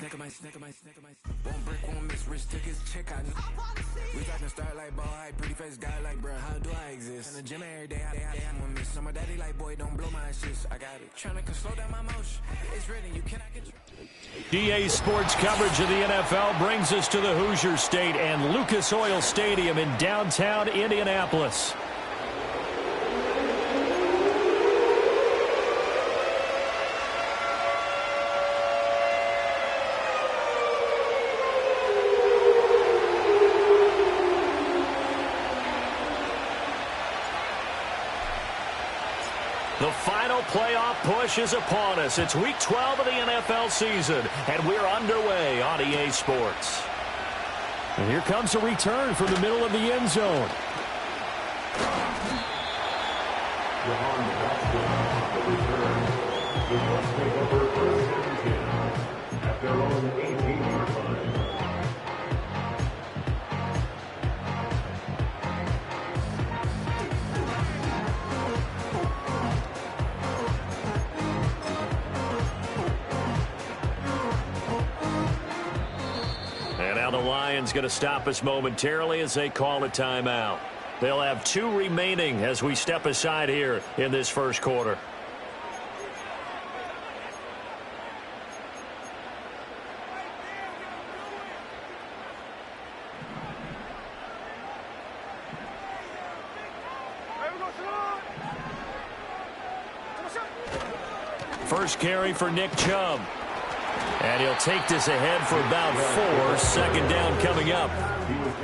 One brick, one miss, rich tickets, check out. We talking start like ball high, pretty face guy like, bruh, how do I exist? In the gym every day, I'm gonna miss. Some of daddy like, boy, don't blow my shit. I got it. Trying to slow down my motion. It's written, you cannot control. EA Sports coverage of the NFL brings us to the Hoosier State and Lucas Oil Stadium in downtown Indianapolis. The final playoff push is upon us. It's Week 12 of the NFL season, and we're underway on EA Sports. And here comes a return from the middle of the end zone. At their own 18-yard line. The Lions going to stop us momentarily as they call a timeout. They'll have 2 remaining as we step aside here in this first quarter. First carry for Nick Chubb. And he'll take this ahead for about 4. Second down coming up.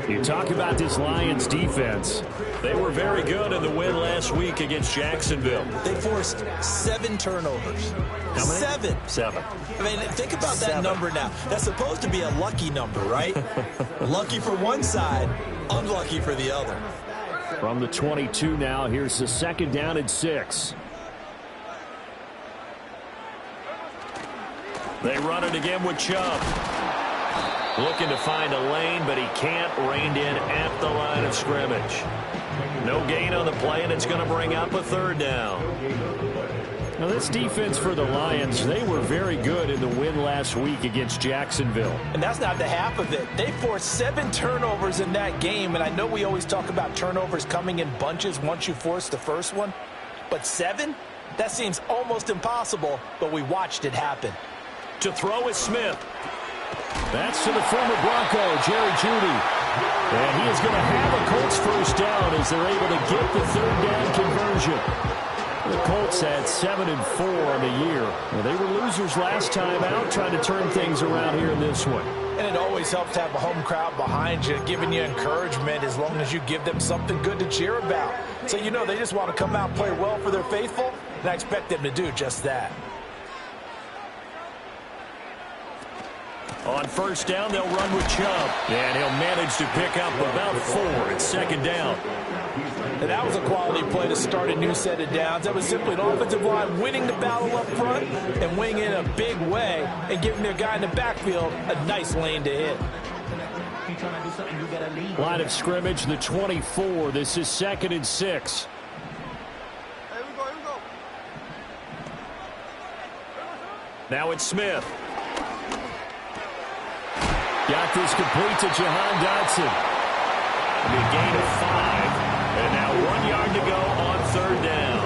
You talk about this Lions defense. They were very good in the win last week against Jacksonville. They forced 7 turnovers. How many? 7. I mean, think about that number now. That's supposed to be a lucky number, right? Lucky for one side, unlucky for the other. From the 22 now, here's the second down and 6. They run it again with Chubb. Looking to find a lane, but he can't. Reined in at the line of scrimmage. No gain on the play, and it's going to bring up a third down. Now, this defense for the Lions, they were very good in the win last week against Jacksonville. And that's not the half of it. They forced 7 turnovers in that game, and I know we always talk about turnovers coming in bunches once you force the first one. But 7? That seems almost impossible, but we watched it happen. To throw is Smith. That's to the former Bronco, Jerry Jeudy. And he is going to have a Colts first down as they're able to get the third down conversion. The Colts had 7-4 on the year. Well, they were losers last time out, trying to turn things around here in this one. And it always helps to have a home crowd behind you, giving you encouragement as long as you give them something good to cheer about. So you know they just want to come out and play well for their faithful, and I expect them to do just that. On first down, they'll run with Chubb. And he'll manage to pick up about 4. It's second down. And that was a quality play to start a new set of downs. That was simply an offensive line winning the battle up front and winning in a big way and giving their guy in the backfield a nice lane to hit. Line of scrimmage, the 24. This is second and 6. Here we go. Now it's Smith. Got this complete to Jahan Dotson. A gain of 5. And now 1 yard to go on third down.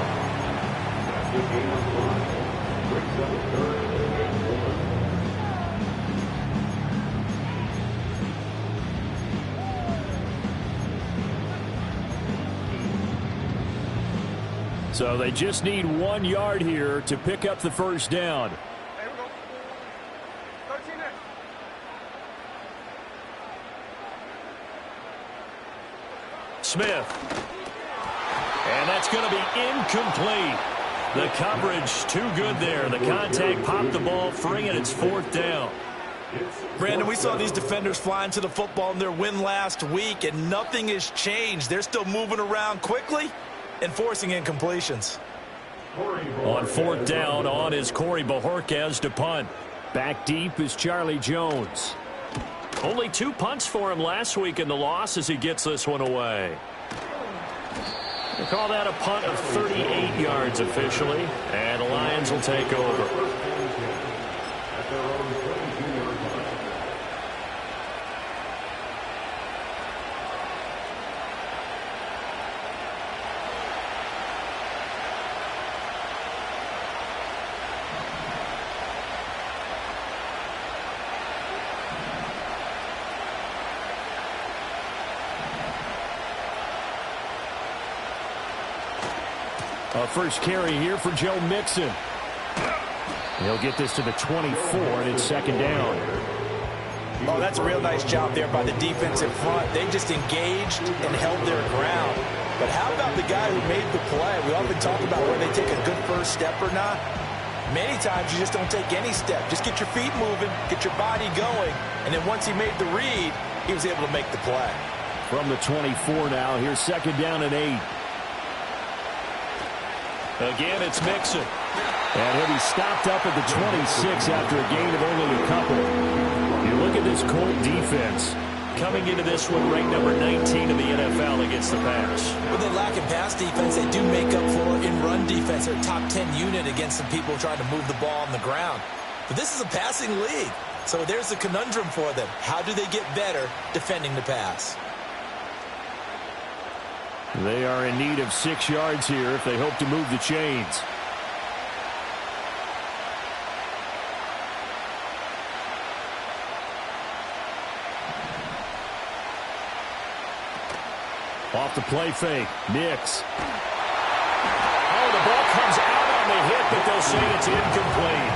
So they just need 1 yard here to pick up the first down. Here we go. 13 there. Smith. And that's going to be incomplete. The coverage too good there. The contact popped the ball free, and it's fourth down. Brandon, we saw these defenders flying to the football in their win last week, and nothing has changed. They're still moving around quickly and forcing incompletions. On fourth down, on is Corey Bojorquez to punt. Back deep is Charlie Jones. Only 2 punts for him last week in the loss as he gets this one away. They call that a punt of 38 yards officially, and the Lions will take over. A first carry here for Joe Mixon. He'll get this to the 24, and it's second down. Oh, that's a real nice job there by the defensive front. They just engaged and held their ground. But how about the guy who made the play? We often talk about whether they take a good first step or not. Many times you just don't take any step. Just get your feet moving, get your body going, and then once he made the read, he was able to make the play. From the 24 now, here's second down and 8. Again, it's Mixon. And he'll be stopped up at the 26 after a gain of only a couple. You look at this Colt defense. Coming into this one, ranked number 19 in the NFL against the pass. With the lack of pass defense, they do make up for in run defense. They're a top 10 unit against some people trying to move the ball on the ground. But this is a passing league. So there's a conundrum for them. How do they get better defending the pass? They are in need of 6 yards here if they hope to move the chains. Off the play fake. Nix. Oh, the ball comes out on the hit, but they'll say it's incomplete.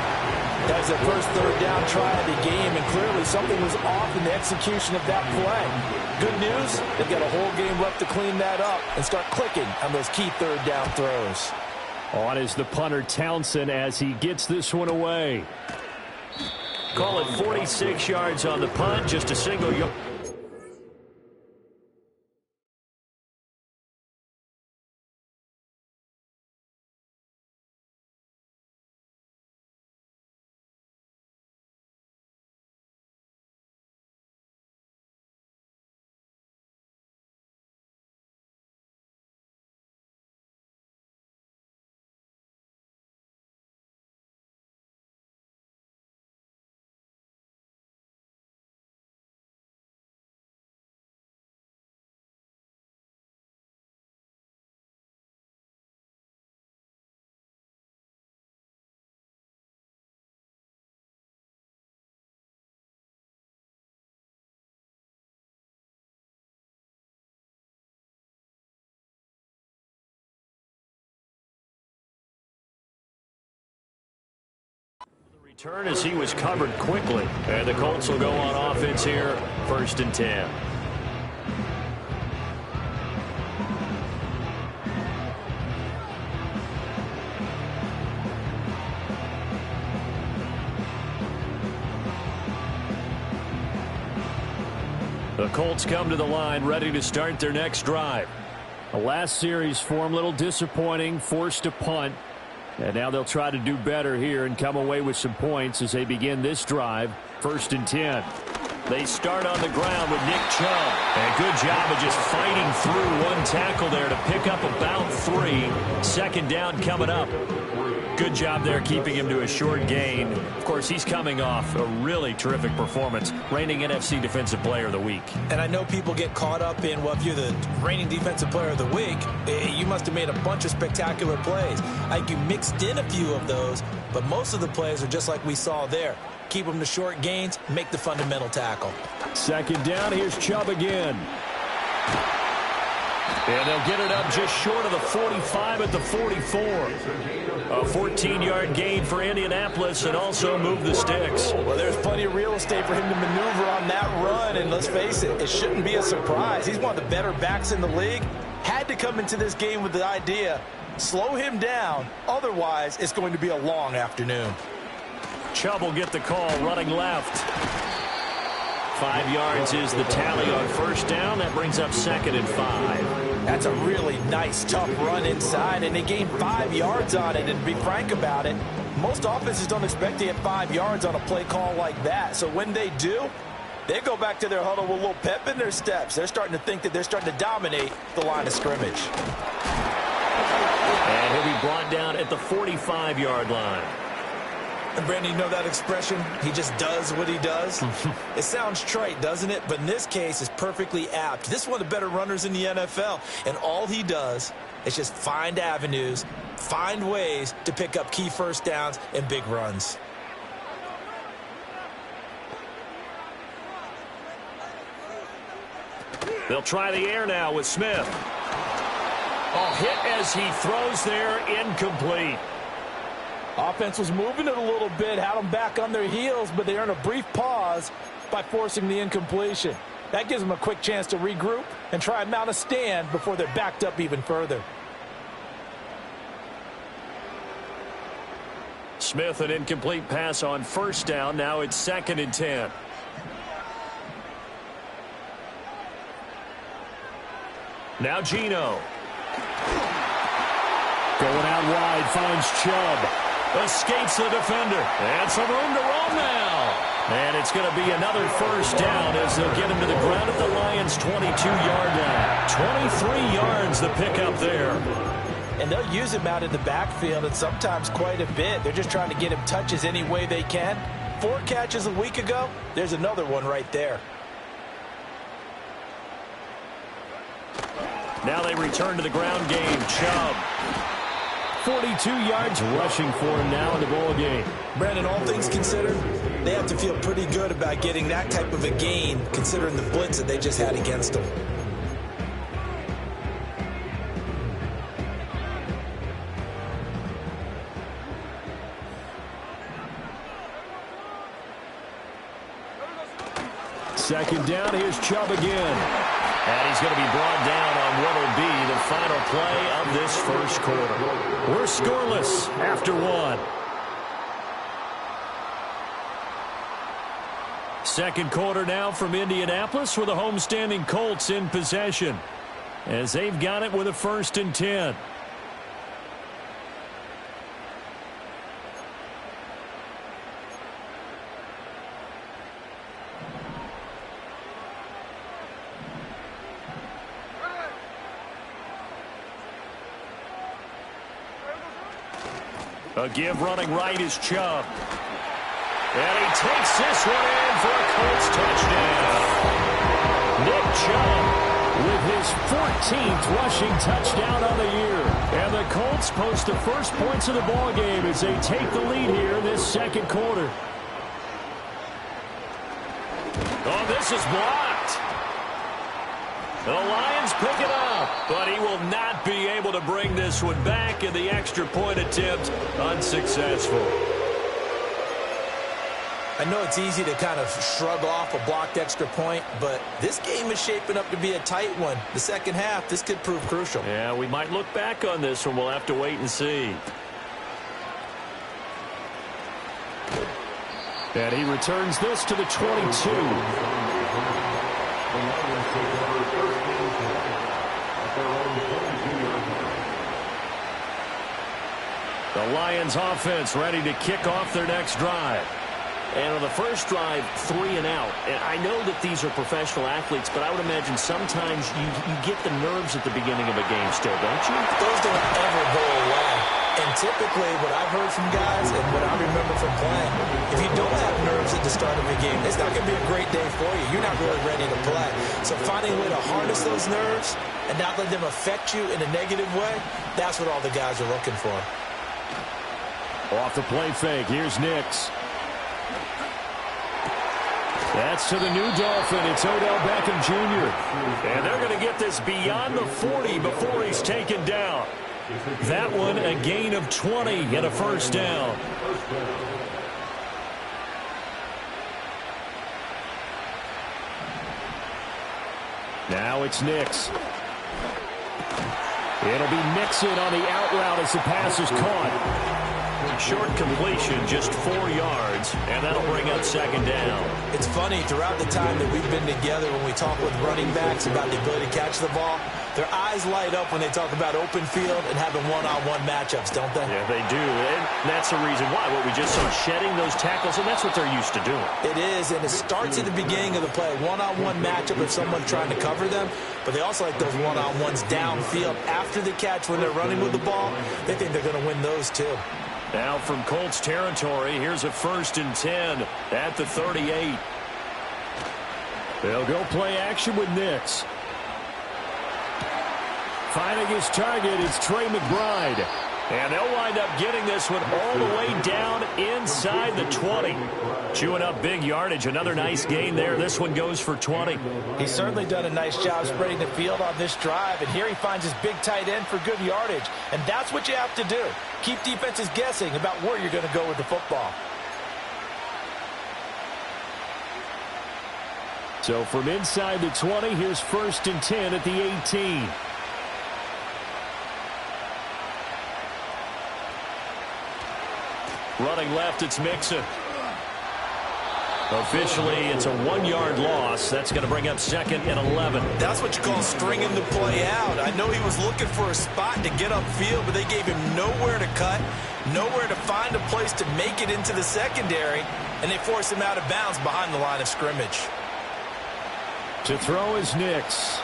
That was their first third down try of the game, and clearly something was off in the execution of that play. Good news, they've got a whole game left to clean that up and start clicking on those key third down throws. On is the punter Townsend as he gets this one away. Call it 46 yards on the punt, just a single yard. Turn as he was covered quickly. And the Colts will go on offense here, 1st and 10. The Colts come to the line, ready to start their next drive. The last series for them, a little disappointing, forced to punt. And now they'll try to do better here and come away with some points as they begin this drive, 1st and 10. They start on the ground with Nick Chubb. And good job of just fighting through one tackle there to pick up about 3. 2nd down coming up. Good job there keeping him to a short gain. Of course, he's coming off a really terrific performance, reigning NFC Defensive Player of the Week. And I know people get caught up in, well, if you're the reigning Defensive Player of the Week, you must have made a bunch of spectacular plays. I think you mixed in a few of those, but most of the plays are just like we saw there. Keep them to short gains, make the fundamental tackle. 2nd down, here's Chubb again. And they'll get it up just short of the 45 at the 44. A 14-yard gain for Indianapolis and also move the sticks. Well, there's plenty of real estate for him to maneuver on that run, and let's face it, it shouldn't be a surprise. He's one of the better backs in the league. Had to come into this game with the idea, slow him down, otherwise it's going to be a long afternoon. Chubb will get the call, running left. 5 yards is the tally on 1st down. That brings up 2nd and 5. That's a really nice, tough run inside, and they gained 5 yards on it. And to be frank about it, most offenses don't expect to get 5 yards on a play call like that. So when they do, they go back to their huddle with a little pep in their steps. They're starting to think that they're starting to dominate the line of scrimmage. And he'll be brought down at the 45-yard line. And Brandon, you know that expression? He just does what he does. It sounds trite, doesn't it? But in this case, it's perfectly apt. This is one of the better runners in the NFL. And all he does is just find avenues, find ways to pick up key 1st downs and big runs. They'll try the air now with Smith. Oh, hit as he throws there, incomplete. Offense was moving it a little bit, had them back on their heels, but they earned a brief pause by forcing the incompletion. That gives them a quick chance to regroup and try and mount a stand before they're backed up even further. Smith, an incomplete pass on first down. Now it's 2nd and 10. Now Geno. Going out wide, finds Chubb. Escapes the defender. And some room to roam now. And it's going to be another first down as they'll get him to the ground at the Lions' 22-yard line. 23 yards the pickup there. And they'll use him out in the backfield, and sometimes quite a bit. They're just trying to get him touches any way they can. 4 catches a week ago. There's another one right there. Now they return to the ground game. Chubb. 42 yards rushing for him now in the ball game. Brandon, all things considered, they have to feel pretty good about getting that type of a gain, considering the blitz that they just had against them. Second down, here's Chubb again. And he's going to be brought down on what will be the final play of this first quarter. We're scoreless after 1. Second quarter now from Indianapolis with the homestanding Colts in possession as they've got it with a 1st and 10. A give running right is Chubb. And he takes this one in for a Colts touchdown. Nick Chubb with his 14th rushing touchdown on the year. And the Colts post the first points of the ball game as they take the lead here in this second quarter. Oh, this is blocked. The Lions pick it up, but he will not be able to bring this one back, and the extra point attempt unsuccessful. I know it's easy to kind of shrug off a blocked extra point, but this game is shaping up to be a tight one. The second half, this could prove crucial. Yeah, we might look back on this one. We'll have to wait and see. And he returns this to the 22. The Lions offense ready to kick off their next drive. And on the first drive, 3 and out. And I know that these are professional athletes, but I would imagine sometimes you get the nerves at the beginning of a game still, don't you? Those don't ever go away. And typically what I've heard from guys and what I remember from playing, if you don't have nerves at the start of a game, it's not going to be a great day for you. You're not really ready to play. So finding a way to harness those nerves and not let them affect you in a negative way, that's what all the guys are looking for. Off the play fake, here's Nix. That's to the new Dolphin. It's Odell Beckham Jr. And they're going to get this beyond the 40 before he's taken down. That one, a gain of 20 and a first down. Now it's Nix. It'll be Mixon on the out route as the pass is caught. Short completion, just 4 yards, and that'll bring up second down. It's funny, throughout the time that we've been together, when we talk with running backs about the ability to catch the ball, their eyes light up when they talk about open field and having one-on-one matchups, don't they? Yeah, they do, and that's the reason why. What we just saw, shedding those tackles, and that's what they're used to doing. It is, and it starts at the beginning of the play. One-on-one matchup if someone's trying to cover them, but they also like those one-on-ones downfield after the catch when they're running with the ball. They think they're going to win those too. Now from Colts territory, here's a 1st and 10 at the 38. They'll go play action with Nix. Finding his target, it's Trey McBride. And they'll wind up getting this one all the way down inside the 20. Chewing up big yardage. Another nice gain there. This one goes for 20. He's certainly done a nice job spreading the field on this drive. And here he finds his big tight end for good yardage. And that's what you have to do. Keep defenses guessing about where you're going to go with the football. So from inside the 20, here's 1st and 10 at the 18. Running left, it's Mixon. Officially, it's a 1-yard loss. That's going to bring up 2nd and 11. That's what you call stringing the play out. I know he was looking for a spot to get upfield, but they gave him nowhere to cut, nowhere to find a place to make it into the secondary, and they forced him out of bounds behind the line of scrimmage. To throw is Nix.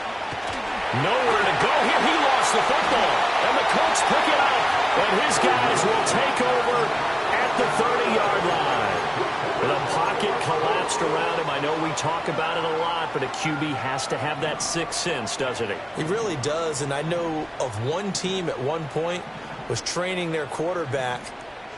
Nowhere to go here. He lost the football, and the Colts pick it up, and his guys will take over at the 30-yard line. The pocket collapsed around him. I know we talk about it a lot, but a QB has to have that sixth sense, doesn't he? He really does, and I know of one team at one point was training their quarterback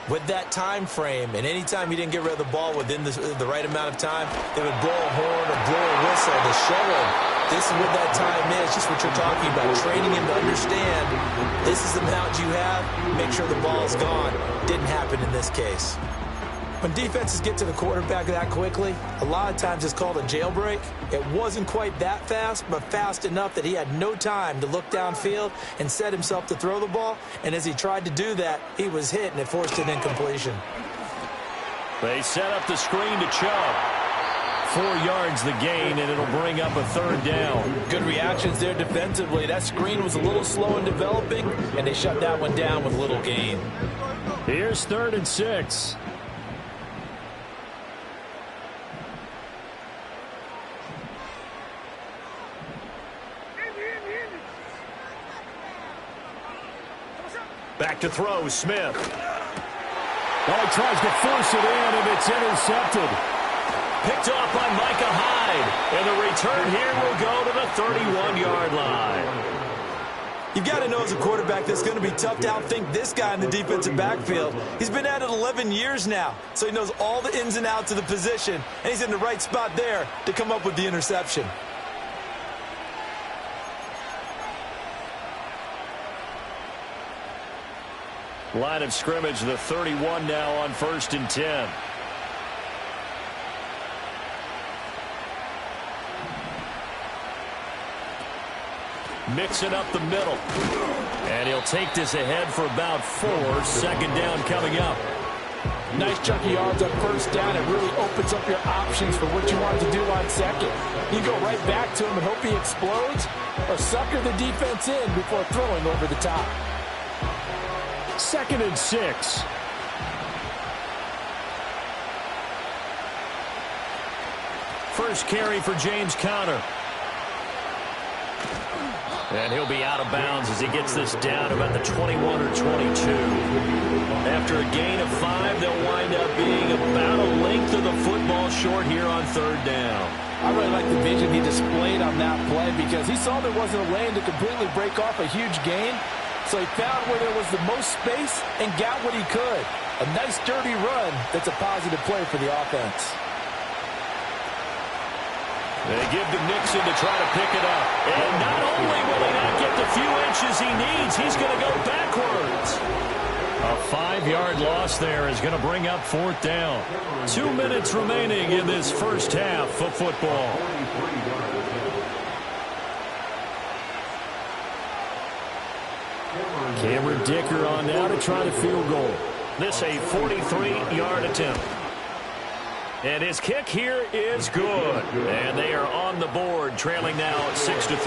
with that time frame, and anytime he didn't get rid of the ball within the right amount of time, they would blow a horn or blow a whistle to show him this is what that time is, just what you're talking about, training him to understand this is the amount you have, make sure the ball is gone. Didn't happen in this case. When defenses get to the quarterback that quickly, a lot of times it's called a jailbreak. It wasn't quite that fast, but fast enough that he had no time to look downfield and set himself to throw the ball. And as he tried to do that, he was hit, and it forced an incompletion. They set up the screen to Chubb. 4 yards the gain, and it'll bring up a 3rd down. Good reactions there defensively. That screen was a little slow in developing, and they shut that one down with little gain. Here's 3rd and 6. Back to throw, Smith. Oh, he tries to force it in, and it's intercepted. Picked off by Micah Hyde. And the return here will go to the 31-yard line. You've got to know as a quarterback that's going to be tough to outthink this guy in the defensive backfield. He's been at it 11 years now, so he knows all the ins and outs of the position, and he's in the right spot there to come up with the interception. Line of scrimmage, the 31 now on 1st and 10. Mixing up the middle. And he'll take this ahead for about 4. 2nd down coming up. Nice chunky yards on 1st down. It really opens up your options for what you want to do on 2nd. You go right back to him and hope he explodes, or sucker the defense in before throwing over the top. 2nd and 6. First carry for James Conner. And he'll be out of bounds as he gets this down about the 21 or 22. After a gain of 5, they'll wind up being about a length of the football short here on 3rd down. I really like the vision he displayed on that play because he saw there wasn't a lane to completely break off a huge gain. So he found where there was the most space and got what he could. A nice, dirty run that's a positive play for the offense. They give to Nixon to try to pick it up. And not only will he not get the few inches he needs, he's going to go backwards. A 5-yard loss there is going to bring up 4th down. 2 minutes remaining in this first half of football. Cameron Dicker on now to try the field goal. This a 43-yard attempt. And his kick here is good. And they are on the board, trailing now 6-3.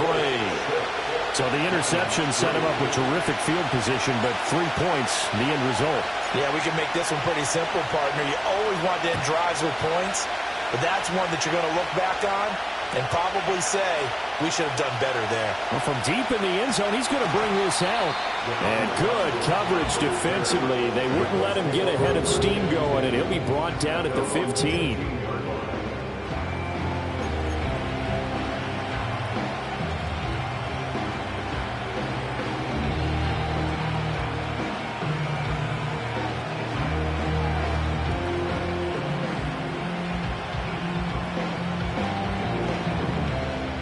So the interception set him up with terrific field position, but 3 points, the end result. Yeah, we can make this one pretty simple, partner. You always want to end drives with points, but that's one that you're going to look back on and probably say, we should have done better there. Well, from deep in the end zone, he's going to bring this out. And good coverage defensively. They wouldn't let him get ahead of steam going, and he'll be brought down at the 15.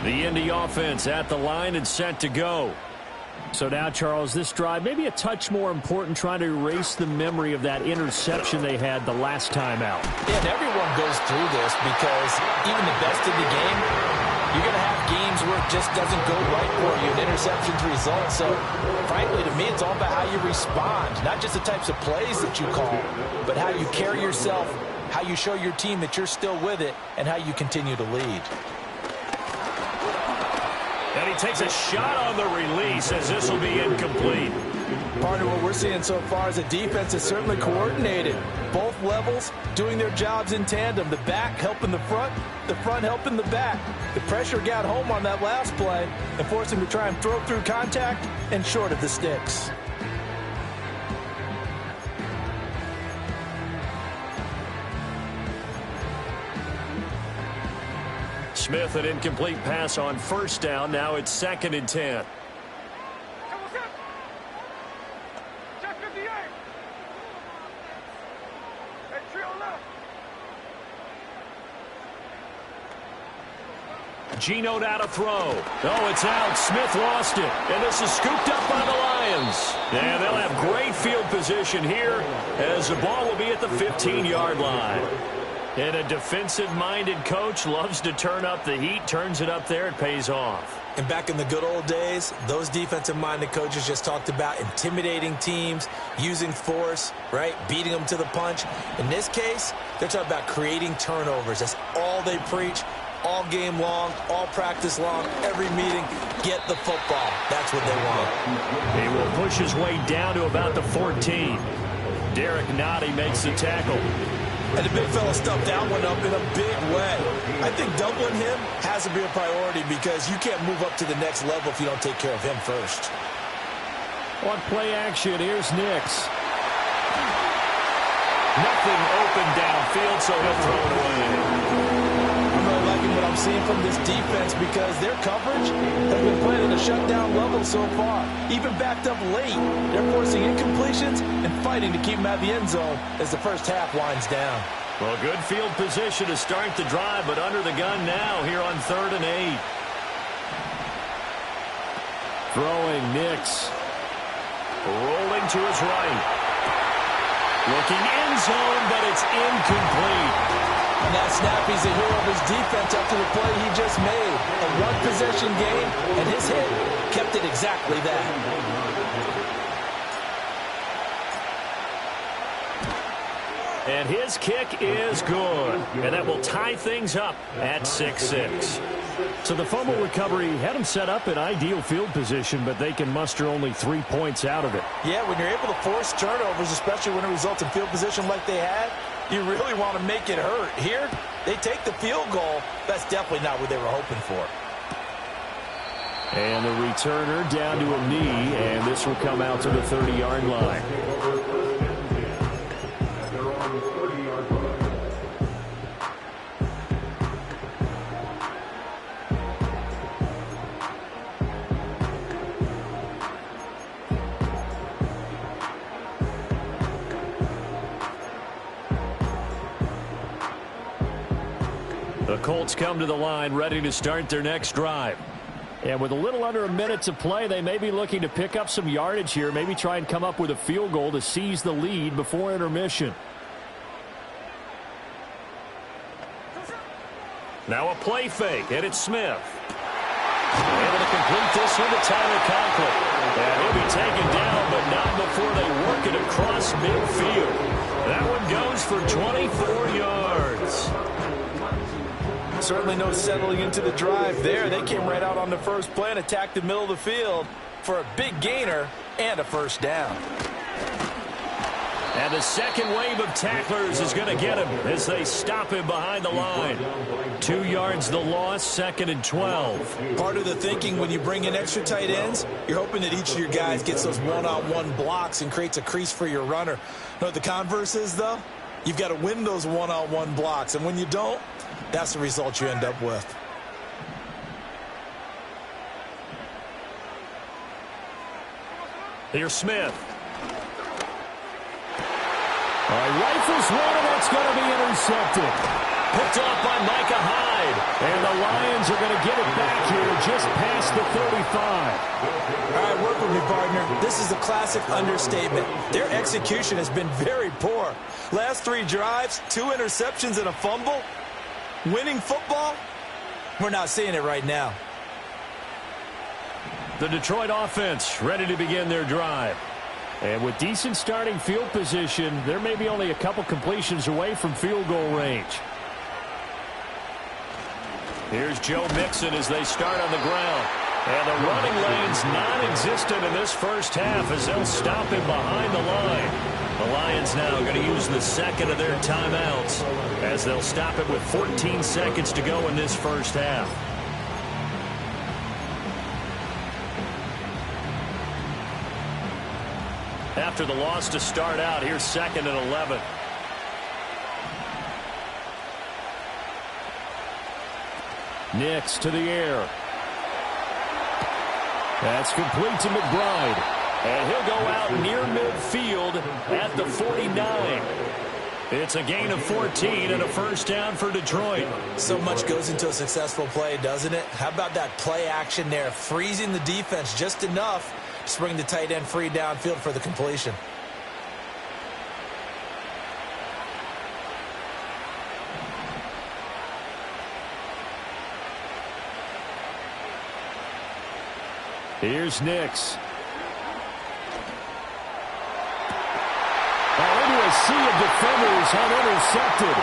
The Indy offense at the line and set to go. So now, Charles, this drive maybe a touch more important, trying to erase the memory of that interception they had the last time out. Yeah, and everyone goes through this because even the best in the game, you're going to have games where it just doesn't go right for you, and interceptions result. So, frankly, to me, it's all about how you respond, not just the types of plays that you call, but how you carry yourself, how you show your team that you're still with it, and how you continue to lead. And he takes a shot on the release as this will be incomplete. Part of what we're seeing so far is a defense is certainly coordinated. Both levels doing their jobs in tandem. The back helping the front helping the back. The pressure got home on that last play and forced him to try and throw through contact and short of the sticks. Smith, an incomplete pass on first down. Now it's 2nd and 10. Check 58. Hey, trio left. Geno now to throw. Oh, it's out. Smith lost it. And this is scooped up by the Lions. And they'll have great field position here as the ball will be at the 15-yard line. And a defensive-minded coach loves to turn up the heat, turns it up there, it pays off. And back in the good old days, those defensive-minded coaches just talked about intimidating teams, using force, right, beating them to the punch. In this case, they're talking about creating turnovers. That's all they preach, all game long, all practice long, every meeting. Get the football. That's what they want. He will push his way down to about the 14. Derek Nottie makes the tackle. And the big fella stuffed that one up in a big way. I think doubling him has to be a priority because you can't move up to the next level if you don't take care of him first. On play action, here's Nix. Nothing open downfield, so he'll throw it away. I'm really liking what I'm seeing from this defense because their coverage has been playing at a shutdown level so far. Even backed up late, they're forcing incompletions and fighting to keep them out of the end zone as the first half winds down. Well, good field position to start the drive, but under the gun now here on 3rd and 8. Throwing Nix. Rolling to his right. Looking end zone, but it's incomplete. And that snap, he's a hero of his defense after the play he just made. A one-possession game, and his hit kept it exactly that. And his kick is good. And that will tie things up at 6-6. So the fumble recovery had them set up in ideal field position, but they can muster only 3 points out of it. Yeah, when you're able to force turnovers, especially when it results in field position like they had, you really want to make it hurt. Here, they take the field goal. That's definitely not what they were hoping for. And the returner down to a knee, and this will come out to the 30-yard line. They're on the 30-yard line. The Colts come to the line ready to start their next drive. And with a little under a minute to play, they may be looking to pick up some yardage here, maybe try and come up with a field goal to seize the lead before intermission. Now a play fake, and it's Smith. Able to complete this one to Tyler Conklin. And he'll be taken down, but not before they work it across midfield. That one goes for 24 yards. Certainly no settling into the drive there. They came right out on the first play and attacked the middle of the field for a big gainer and a first down. And the second wave of tacklers is going to get him as they stop him behind the line. 2 yards the loss, 2nd and 12. Part of the thinking when you bring in extra tight ends, you're hoping that each of your guys gets those one-on-one blocks and creates a crease for your runner. You know what the converse is, though? You've got to win those one-on-one blocks, and when you don't, that's the result you end up with. Here's Smith. Rifles one, and that's going to be intercepted. Picked off by Micah Hyde. And the Lions are going to get it back here just past the 35. All right, work with me, partner. This is a classic understatement. Their execution has been very poor. Last 3 drives, 2 interceptions and a fumble. Winning football? We're not seeing it right now. The Detroit offense ready to begin their drive. And with decent starting field position, they're maybe only a couple completions away from field goal range. Here's Joe Mixon as they start on the ground. And the running lane's non-existent in this first half as they'll stop him behind the line. The Lions now going to use the second of their timeouts as they'll stop it with 14 seconds to go in this first half. After the loss to start out, here's 2nd and 11. Nix to the air. That's complete to McBride. And he'll go out near midfield at the 49. It's a gain of 14 and a first down for Detroit. So much goes into a successful play, doesn't it? How about that play action there, freezing the defense just enough to bring the tight end free downfield for the completion. Here's Nix. Into a sea of defenders, unintercepted.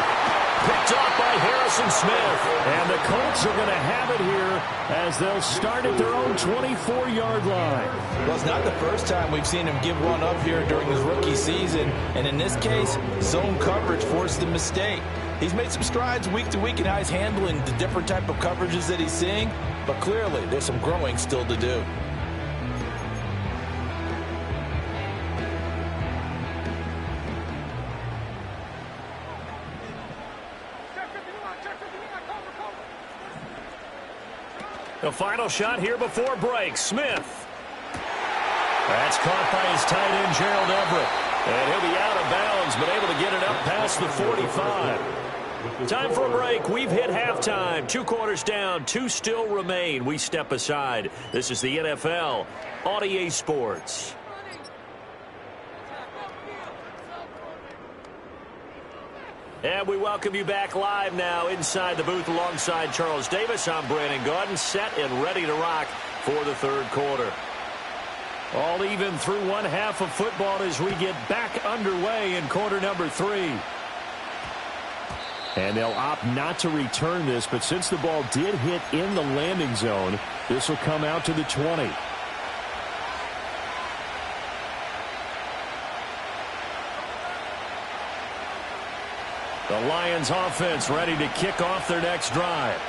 Picked off by Harrison Smith. And the Colts are going to have it here as they'll start at their own 24-yard line. Well, it's not the first time we've seen him give one up here during his rookie season. And in this case, zone coverage forced the mistake. He's made some strides week to week in how he's handling the different type of coverages that he's seeing. But clearly, there's some growing still to do. The final shot here before break. Smith. That's caught by his tight end, Gerald Everett. And he'll be out of bounds, but able to get it up past the 45. Time for a break. We've hit halftime. 2 quarters down. 2 still remain. We step aside. This is the NFL on EA Sports. And we welcome you back live now inside the booth alongside Charles Davis. I'm Brandon Gaudin, set and ready to rock for the third quarter. All even through one half of football as we get back underway in quarter number 3. And they'll opt not to return this, but since the ball did hit in the landing zone, this will come out to the 20. The Lions offense ready to kick off their next drive.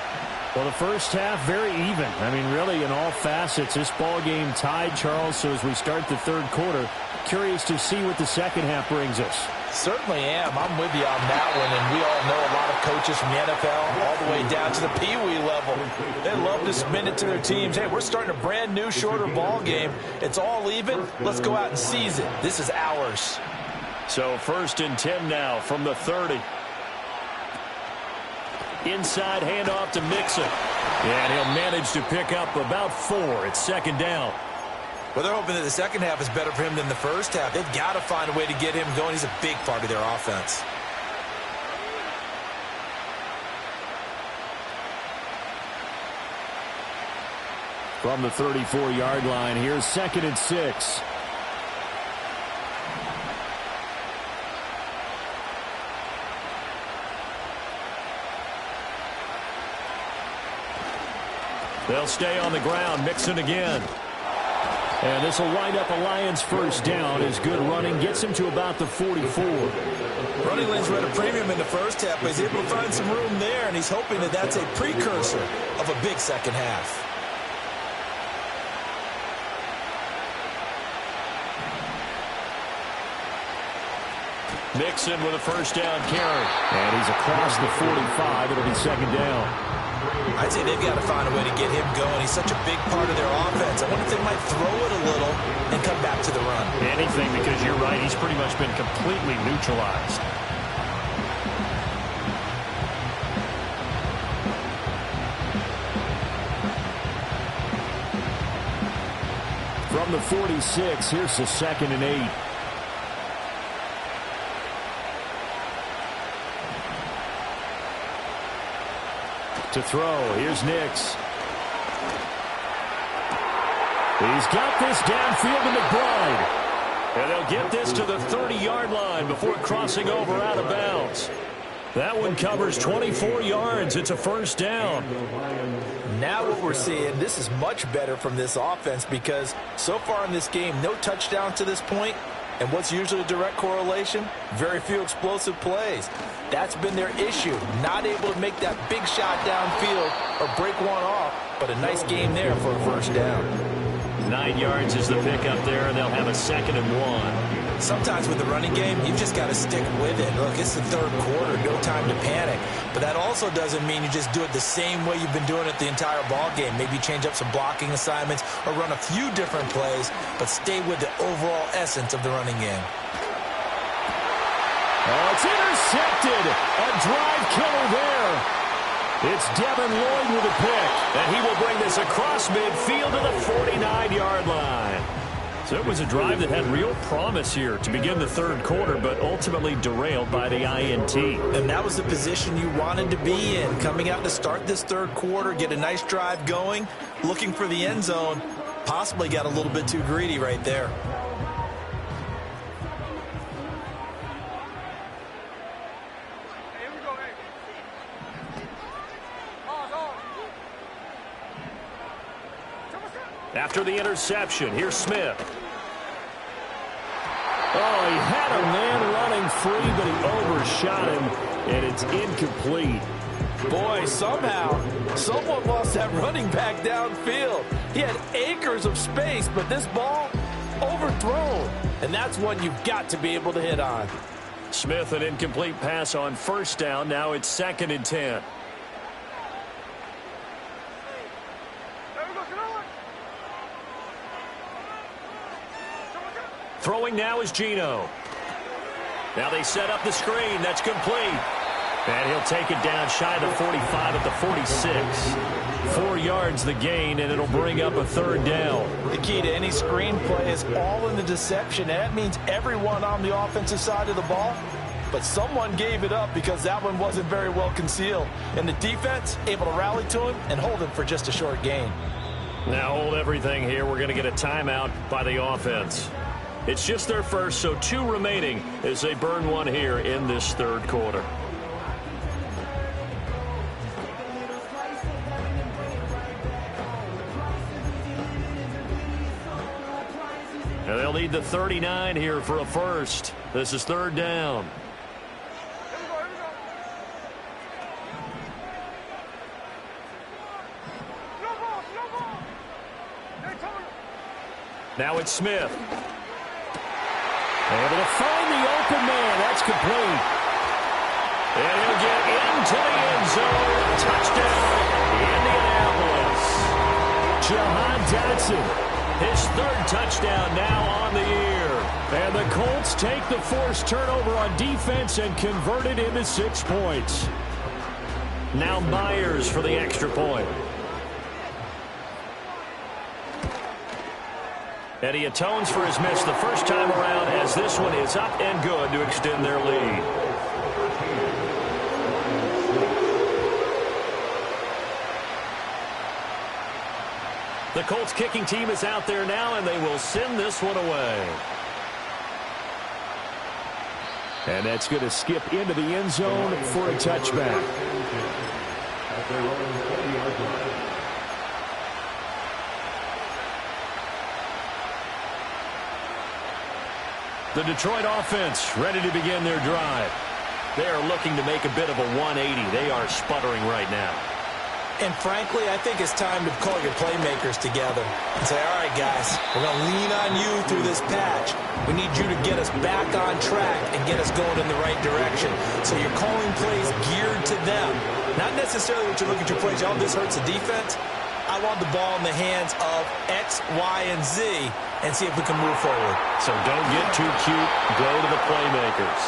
Well, the first half very even. I mean, really in all facets, this ball game tied, Charles. So as we start the third quarter, curious to see what the second half brings us. Certainly am. I'm with you on that one, and we all know a lot of coaches from the NFL all the way down to the Pee-wee level. They love to spin it to their teams. Hey, we're starting a brand new, shorter ball game. It's all even. Let's go out and seize it. This is ours. So 1st and 10 now from the 30. Inside handoff to Mixon. And he'll manage to pick up about 4. It's 2nd down. Well, they're hoping that the second half is better for him than the first half. They've got to find a way to get him going. He's a big part of their offense. From the 34-yard line, here's 2nd and 6. They'll stay on the ground. Mixon again. And this will wind up a Lions first down as good running gets him to about the 44. Running lanes were at a premium in the first half, but he's able to find some room there, and he's hoping that that's a precursor of a big second half. Mixon with a first down carry. And he's across the 45. It'll be 2nd down. I'd say they've got to find a way to get him going. He's such a big part of their offense. I wonder if they might throw it a little and come back to the run. Anything, because you're right. He's pretty much been completely neutralized. from the 46. Here's the 2nd and 8. To throw, here's Nix. He's got this downfield to McBride. And they'll get this to the 30-yard line before crossing over out of bounds. That one covers 24 yards. It's a first down. Now what we're seeing, this is much better from this offense because so far in this game, no touchdown to this point. And what's usually a direct correlation? Very few explosive plays. That's been their issue. Not able to make that big shot downfield or break one off, but a nice game there for a first down. 9 yards is the pickup there, and they'll have a 2nd and 1. Sometimes with the running game, you've just got to stick with it. Look, it's the third quarter, no time to panic. But that also doesn't mean you just do it the same way you've been doing it the entire ball game. Maybe change up some blocking assignments or run a few different plays, but stay with the overall essence of the running game. Oh, it's intercepted. A drive killer there. It's Devin Lloyd with a pick, and he will bring this across midfield to the 49-yard line. So it was a drive that had real promise here to begin the third quarter, but ultimately derailed by the INT. And that was the position you wanted to be in, coming out to start this third quarter, get a nice drive going, looking for the end zone. Possibly got a little bit too greedy right there. After the interception, here's Smith. Oh, he had a man running free, but he overshot him, and it's incomplete. Boy, somehow, someone lost that running back downfield. He had acres of space, but this ball, overthrown. And that's one you've got to be able to hit on. Smith, an incomplete pass on first down. Now it's 2nd and 10. Throwing now is Geno. Now they set up the screen. That's complete. And he'll take it down shy of the 45 at the 46. 4 yards the gain, and it'll bring up a third down. The key to any screen play is all in the deception. And that means everyone on the offensive side of the ball. But someone gave it up because that one wasn't very well concealed. And the defense able to rally to him and hold him for just a short gain. Now hold everything here. We're going to get a timeout by the offense. It's just their first, so 2 remaining as they burn one here in this third quarter. And they'll need the 39 here for a first. This is third down. Now it's Smith. Able to find the open man. That's complete. And he'll get into the end zone. Touchdown, Indianapolis. Jahan Dotson, his 3rd touchdown now on the year. And the Colts take the forced turnover on defense and convert it into 6 points. Now Myers for the extra point. And he atones for his miss the first time around as this one is up and good to extend their lead. The Colts kicking team is out there now, and they will send this one away. And that's going to skip into the end zone for a touchback. The Detroit offense ready to begin their drive. They are looking to make a bit of a 180. They are sputtering right now. And frankly, I think it's time to call your playmakers together and say, all right, guys, we're going to lean on you through this patch. We need you to get us back on track and get us going in the right direction. So you're calling plays geared to them. Not necessarily what you look at your plays, oh, this hurts the defense. I want the ball in the hands of X, Y, and Z and see if we can move forward. So don't get too cute. Go to the playmakers.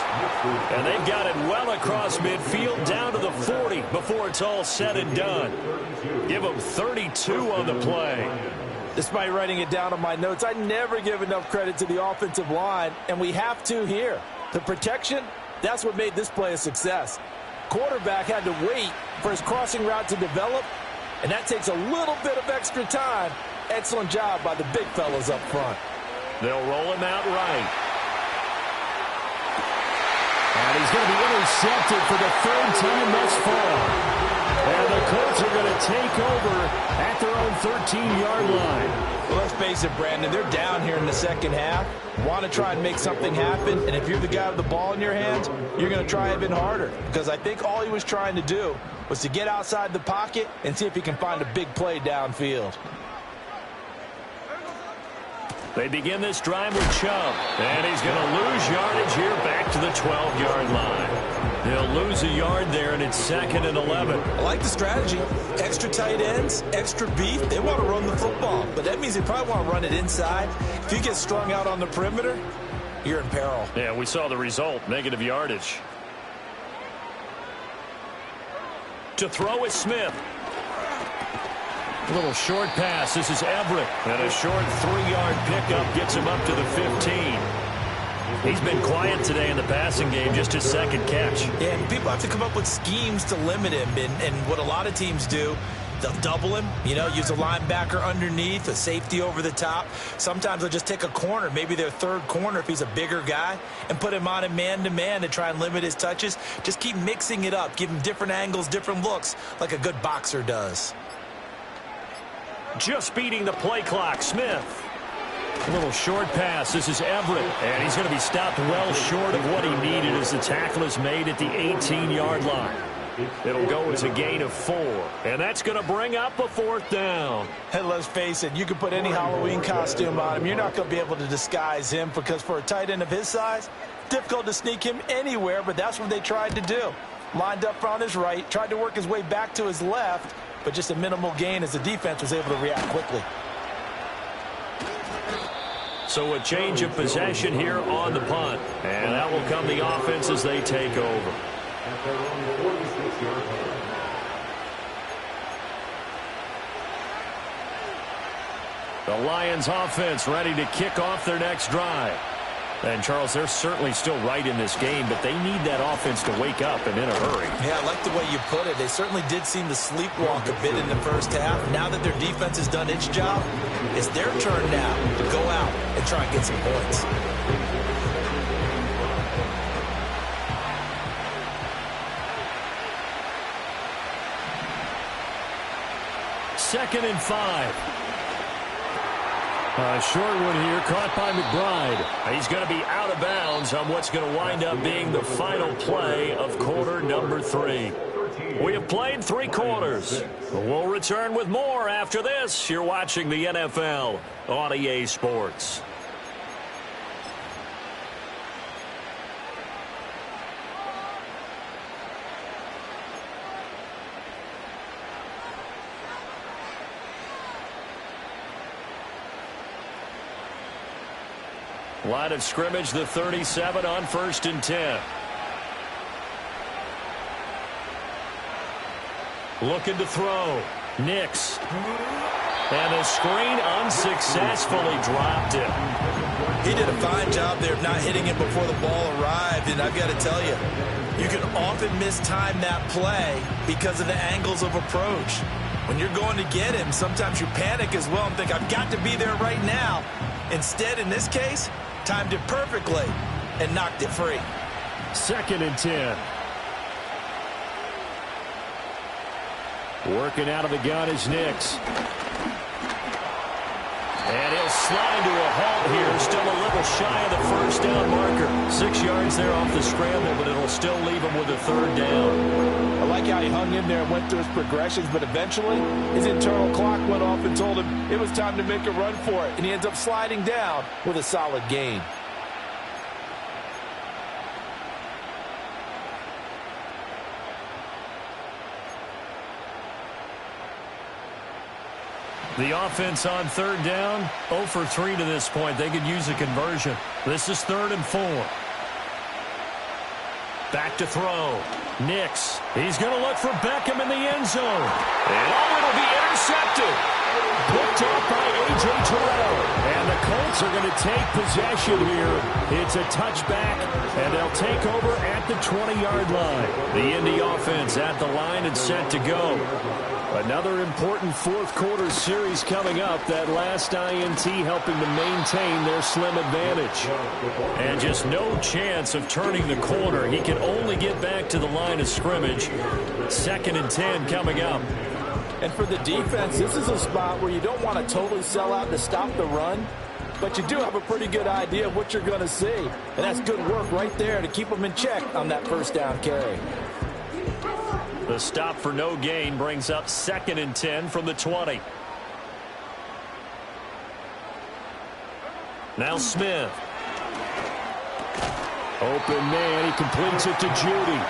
And they've got it well across midfield down to the 40 before it's all said and done. Give them 32 on the play. Despite writing it down on my notes, I never give enough credit to the offensive line, and we have to here. The protection, that's what made this play a success. Quarterback had to wait for his crossing route to develop, and that takes a little bit of extra time. Excellent job by the big fellas up front. They'll roll him out right. And he's going to be intercepted for the third time thus far. And the Colts are going to take over at their own 13-yard line. Well, let's face it, Brandon, they're down here in the second half. Want to try and make something happen, and if you're the guy with the ball in your hands, you're going to try even harder. Because I think all he was trying to do was to get outside the pocket and see if he can find a big play downfield. They begin this drive with Chubb, and he's going to lose yardage here back to the 12-yard line. He'll lose a yard there, and it's 2nd and 11. I like the strategy. Extra tight ends, extra beef. They want to run the football, but that means they probably want to run it inside. If you get strung out on the perimeter, you're in peril. Yeah, we saw the result, negative yardage. To throw is Smith. A little short pass. This is Everett. And a short 3-yard pickup gets him up to the 15. He's been quiet today in the passing game, just his second catch. Yeah, and people have to come up with schemes to limit him. And what a lot of teams do, they'll double him, use a linebacker underneath, a safety over the top. Sometimes they'll just take a corner, maybe their third corner if he's a bigger guy, and put him on a man-to-man to try and limit his touches. Just keep mixing it up, give him different angles, different looks, like a good boxer does. Just beating the play clock, Smith. A little short pass. This is Everett. And he's going to be stopped well short of what he needed as the tackle is made at the 18-yard line. It'll go as a gain of 4. And that's going to bring up a 4th down. And let's face it, you can put any Halloween costume on him. You're not going to be able to disguise him because for a tight end of his size, difficult to sneak him anywhere, but that's what they tried to do. Lined up on his right, tried to work his way back to his left, but just a minimal gain as the defense was able to react quickly. So a change of possession here on the punt. And that will come the offense as they take over. The Lions offense ready to kick off their next drive. And, Charles, they're certainly still right in this game, but they need that offense to wake up and in a hurry. Yeah, I like the way you put it. They certainly did seem to sleepwalk a bit in the first half. Now that their defense has done its job, it's their turn now to go out and try and get some points. Second and 5. A short one here, caught by McBride. He's going to be out of bounds on what's going to wind up being the final play of quarter number 3. We have played 3 quarters. We'll return with more after this. You're watching the NFL on EA Sports. Line of scrimmage, the 37 on 1st and 10. Looking to throw. Nix. And the screen unsuccessfully dropped it. He did a fine job there of not hitting it before the ball arrived, and I've got to tell you, you can often mistime that play because of the angles of approach. When you're going to get him, sometimes you panic as well and think, I've got to be there right now. Instead, in this case, timed it perfectly and knocked it free. 2nd and 10. Working out of the gun is Nix. And he'll slide to a halt here. Still a little shy of the first down marker. 6 yards there off the scramble, but it'll still leave him with a 3rd down. I like how he hung in there and went through his progressions, but eventually his internal clock went off and told him it was time to make a run for it. And he ends up sliding down with a solid gain. The offense on 3rd down, 0 for 3 to this point. They could use a conversion. This is 3rd and 4. Back to throw. Nix, he's going to look for Beckham in the end zone. And it'll be intercepted. Picked off by A.J. Terrell. And the Colts are going to take possession here. It's a touchback, and they'll take over at the 20-yard line. The Indy offense at the line and set to go. Another important fourth-quarter series coming up. That last INT helping to maintain their slim advantage. And just no chance of turning the corner. He can only get back to the line of scrimmage. 2nd and 10 coming up. And for the defense, this is a spot where you don't want to totally sell out to stop the run, but you do have a pretty good idea of what you're going to see. And that's good work right there to keep them in check on that first down carry. The stop for no gain brings up 2nd and 10 from the 20. Now Smith. Open man, he completes it to Judy.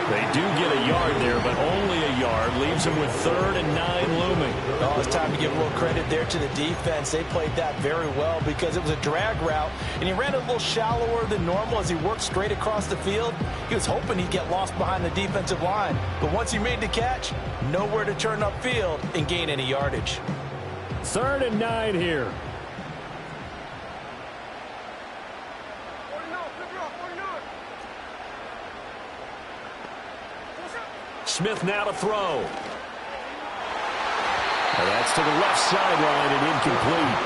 They do get a yard there, but only a yard. Leaves them with 3rd and 9 looming. Oh, it's time to give a little credit there to the defense. They played that very well because it was a drag route, and he ran a little shallower than normal as he worked straight across the field. He was hoping he'd get lost behind the defensive line, but once he made the catch, nowhere to turn upfield and gain any yardage. 3rd and 9 here. Smith now to throw. That's to the left sideline and incomplete.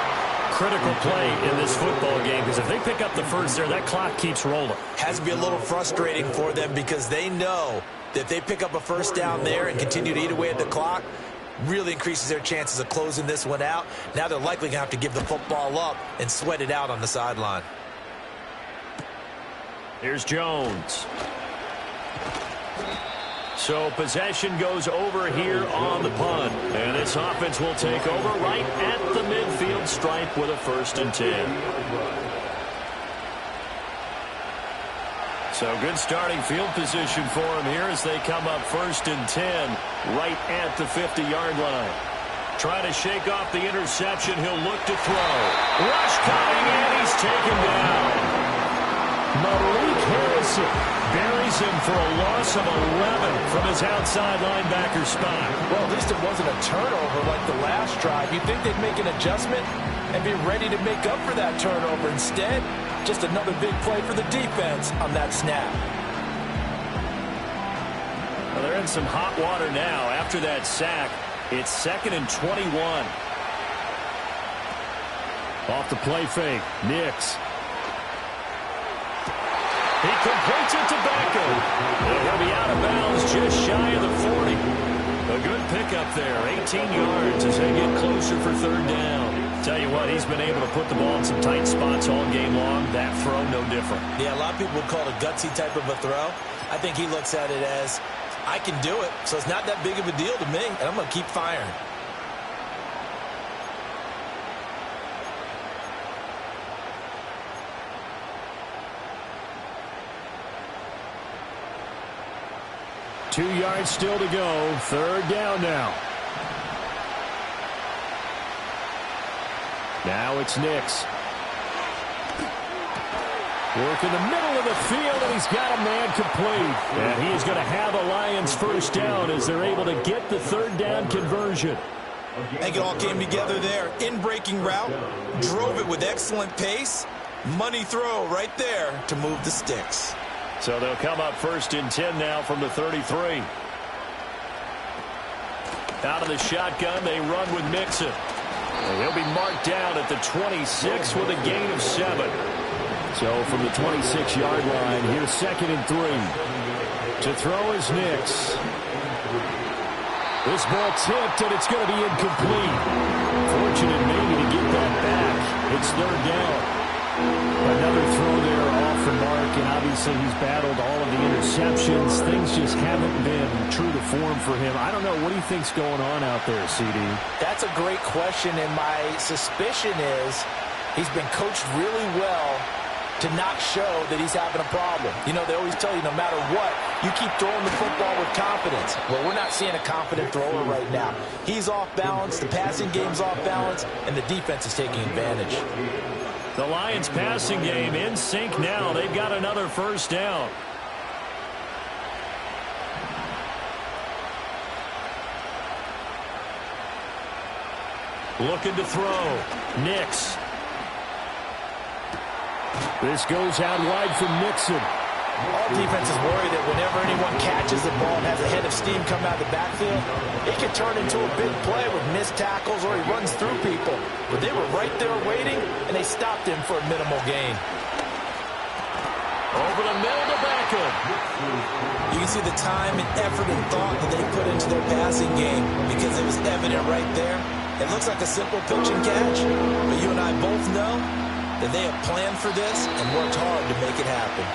Critical play in this football game because if they pick up the first there, that clock keeps rolling. Has to be a little frustrating for them because they know that if they pick up a first down there and continue to eat away at the clock, really increases their chances of closing this one out. Now they're likely going to have to give the football up and sweat it out on the sideline. Here's Jones. So possession goes over here on the punt. And this offense will take over right at the midfield stripe with a 1st and 10. So good starting field position for him here as they come up 1st and 10 right at the 50-yard line. Trying to shake off the interception. He'll look to throw. Rush coming in. He's taken down. Malik Harrison buries him for a loss of 11 from his outside linebacker spot. Well, at least it wasn't a turnover like the last drive. You'd think they'd make an adjustment and be ready to make up for that turnover. Instead, just another big play for the defense on that snap. Well, they're in some hot water now after that sack. It's 2nd and 21. Off the play fake, Nix. He completes it to Beckham. And he'll be out of bounds just shy of the 40. A good pickup there, 18 yards as they get closer for 3rd down. Tell you what, he's been able to put the ball in some tight spots all game long. That throw, no different. Yeah, a lot of people would call it a gutsy type of a throw. I think he looks at it as, I can do it, so it's not that big of a deal to me, and I'm going to keep firing. Two yards still to go. 3rd down now. Now it's Nix. Work in the middle of the field, and he's got a man complete. And he is going to have a Lions 1st down as they're able to get the 3rd down conversion. I think it all came together there. In-breaking route, drove it with excellent pace. Money throw right there to move the sticks. So they'll come up 1st and 10 now from the 33. Out of the shotgun, they run with Mixon. And he'll be marked down at the 26 with a gain of 7. So from the 26-yard line, here's 2nd and 3. To throw is Nix. This ball tipped, and it's going to be incomplete. Fortunate maybe to get that back. It's 3rd down. Another throw there off the mark, and obviously he's battled all of the interceptions. Things just haven't been true to form for him. I don't know. What do you think's going on out there, CD? That's a great question, and my suspicion is he's been coached really well to not show that he's having a problem. You know, they always tell you no matter what, you keep throwing the football with confidence. Well, we're not seeing a confident thrower right now. He's off balance, the passing game's off balance, and the defense is taking advantage. The Lions passing game in sync now. They've got another 1st down. Looking to throw. Nix. This goes out wide from Nixon. All defenses worry that whenever anyone catches the ball and has a head of steam come out of the backfield, it can turn into a big play with missed tackles or he runs through people. But they were right there waiting, and they stopped him for a minimal gain. Over the middle to Beckham. You can see the time and effort and thought that they put into their passing game because it was evident right there. It looks like a simple pitch and catch, but you and I both know that they have planned for this and worked hard to make it happen.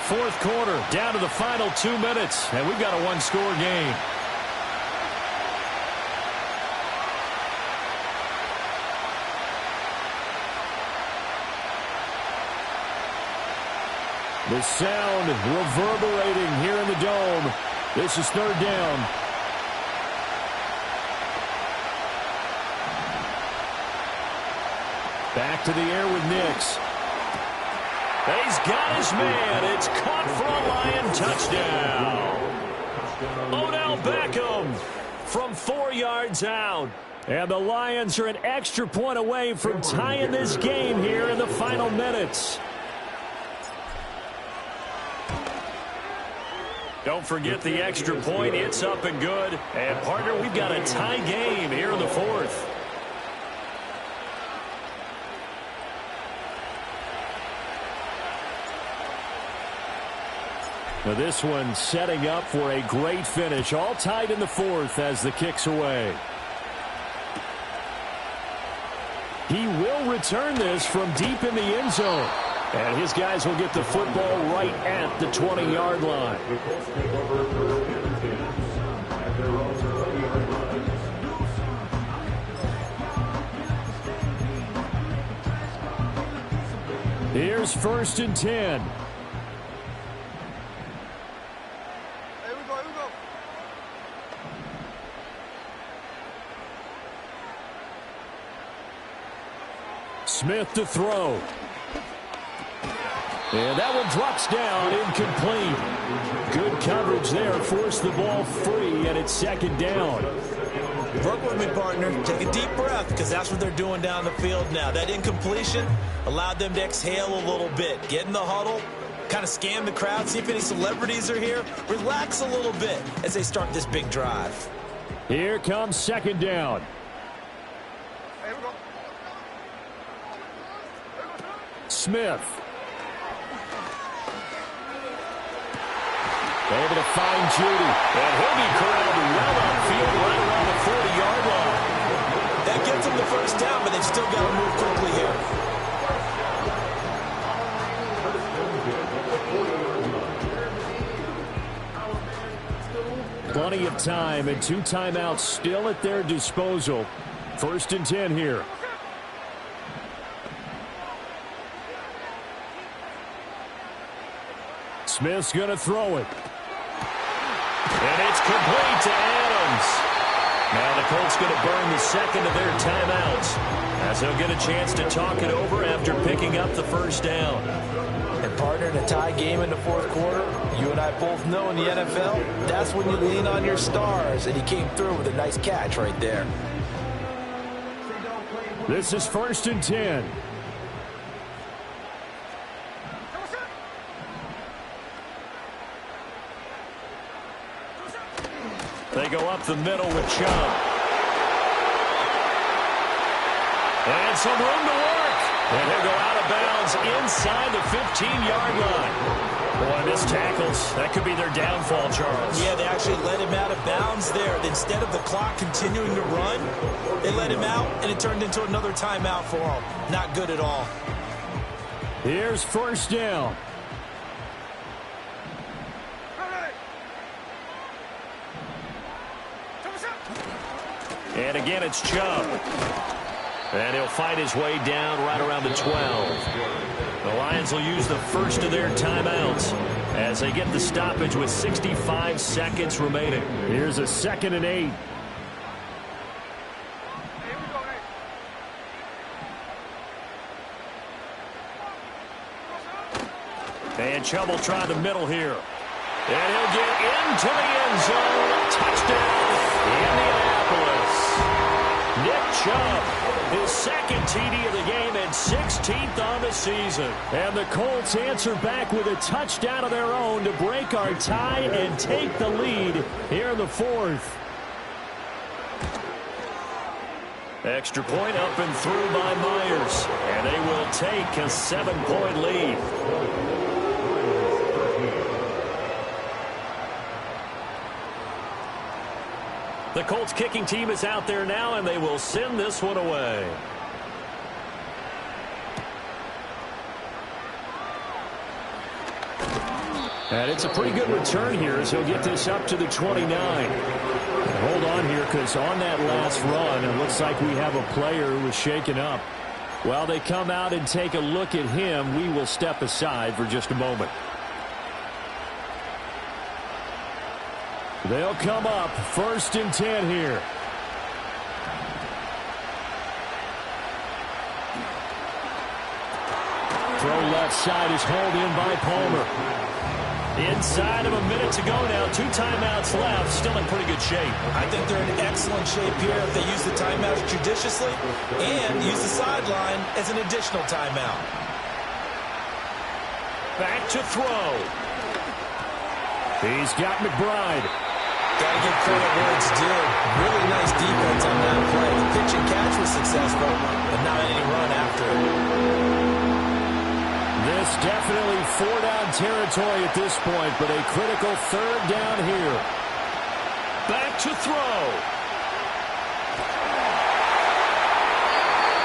Fourth quarter, down to the final 2 minutes, and we've got a one-score game. The sound reverberating here in the dome. This is third down. Back to the air with Nix. He's got his man. It's caught for a Lion touchdown. Odell Beckham from 4 yards out. And the Lions are an extra point away from tying this game here in the final minutes. Don't forget the extra point. It's up and good. And, partner, we've got a tie game here in the fourth. Now this one setting up for a great finish. All tied in the fourth as the kick's away. He will return this from deep in the end zone. And his guys will get the football right at the 20-yard line. Here's 1st and 10. Smith to throw. And that one drops down, incomplete. Good coverage there, forced the ball free, and it's 2nd down. Work with me, partner. Take a deep breath, because that's what they're doing down the field now. That incompletion allowed them to exhale a little bit. Get in the huddle, kind of scan the crowd, see if any celebrities are here. Relax a little bit as they start this big drive. Here comes 2nd down. Smith. Able to find Judy. And he'll be corralled well upfield right around the 40-yard line. That gets them the first down, but they've still got to move quickly here. Plenty of time and 2 timeouts still at their disposal. 1st and 10 here. Smith's going to throw it. And it's complete to Adams. Now the Colts going to burn the second of their timeouts as they'll get a chance to talk it over after picking up the first down. And partner, in a tie game in the fourth quarter, you and I both know in the NFL, that's when you lean on your stars, and he came through with a nice catch right there. This is 1st and 10. They go up the middle with Chubb. And some room to work. And he'll go out of bounds inside the 15-yard line. Boy, missed tackles. That could be their downfall, Charles. Yeah, they actually let him out of bounds there. Instead of the clock continuing to run, they let him out, and it turned into another timeout for him. Not good at all. Here's 1st down. And again, it's Chubb. And he'll find his way down right around the 12. The Lions will use the first of their timeouts as they get the stoppage with 65 seconds remaining. Here's a 2nd and 8. And Chubb will try the middle here. And he'll get into the end zone. Touchdown, Indianapolis. Nick Chubb 13th on the season. And the Colts answer back with a touchdown of their own to break our tie and take the lead here in the fourth. Extra point up and through by Myers. And they will take a 7-point lead. The Colts kicking team is out there now, and they will send this one away. And it's a pretty good return here as he'll get this up to the 29. Hold on here, because on that last run, it looks like we have a player who was shaken up. While they come out and take a look at him, we will step aside for just a moment. They'll come up 1st and 10 here. Throw left side is hauled in by Palmer. Inside of a minute to go now. 2 timeouts left. Still in pretty good shape. I think they're in excellent shape here if they use the timeouts judiciously and use the sideline as an additional timeout. Back to throw. He's got McBride. Got to give credit where it's due. Really nice defense on that play. The pitch and catch was successful, but not any run after it. This definitely 4-down territory at this point, but a critical 3rd down here. Back to throw.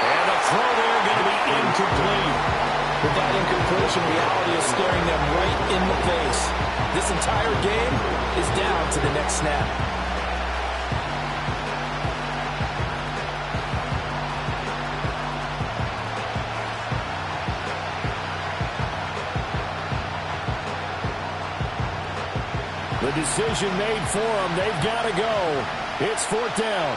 And a throw there going to be incomplete. With that incompletion, reality is staring them right in the face. This entire game is down to the next snap. The decision made for them. They've got to go. It's 4th down.